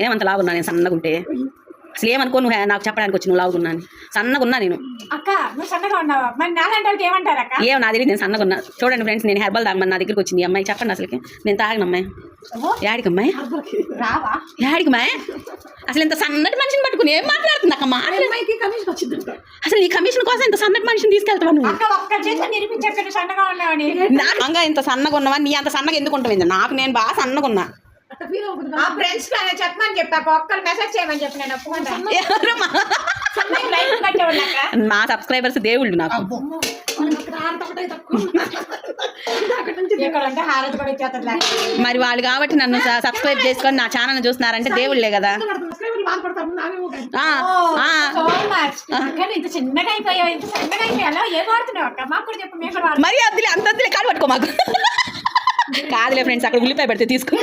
ఏమంత లావున్నా నేను సన్నగుంటే అసలు ఏమనుకో నువ్వు నాకు చెప్పడానికి వచ్చి నువ్వు లావుకున్నాను సన్నగున్నా నేను అక్క నువ్వు సన్నగా ఉన్నావా మరి నాలంటే ఏమంటారు అక్క ఏమో నా దగ్గర నేను సన్నగున్నా చూడండి ఫ్రెండ్స్ నేను హెర్బల్ తాగమని నా దగ్గరికి వచ్చింది అమ్మాయి చెప్పండి అసలుకి నేను తాగిన అమ్మాయి యాడికి అమ్మాయి రావా యాడికి అమ్మాయి అసలు ఇంత సన్నటి మనిషిని పట్టుకుని ఏం మాట్లాడుతుంది అక్క అసలు నీ కమిషన్ కోసం ఇంత సన్నటి మనిషిని తీసుకెళ్తావా నువ్వు సన్నగా ఉన్నావని నాకు ఇంత సన్నగా ఉన్నవా నీ అంత సన్నగా ఎందుకు ఉంటుంది నాకు నేను బాగా సన్నగా ఉన్నా ఫ్రెండ్స్ చెప్పమని చెప్పాక ఒక్కరు మెసేజ్ చేయమని చెప్పి నేను ఒప్పుకుంటాను మా సబ్స్క్రైబర్స్ దేవుళ్ళు నాకు మరి వాళ్ళు కాబట్టి నన్ను సబ్స్క్రైబ్ చేసుకొని నా ఛానల్ చూస్తున్నారంటే దేవుళ్ళే కదా చిన్నగా అయిపోయావు ఇంత సన్నగా అయిపోయా ఏం వాడుతున్నావు అక్క మాకు కూడా చెప్పు మేము మరి అద్దులే అంత అద్దులే కాదు పట్టుకో మాకు కాదులే ఫ్రెండ్స్ అక్కడ ఉల్లిపాయ పెడితే తీసుకుని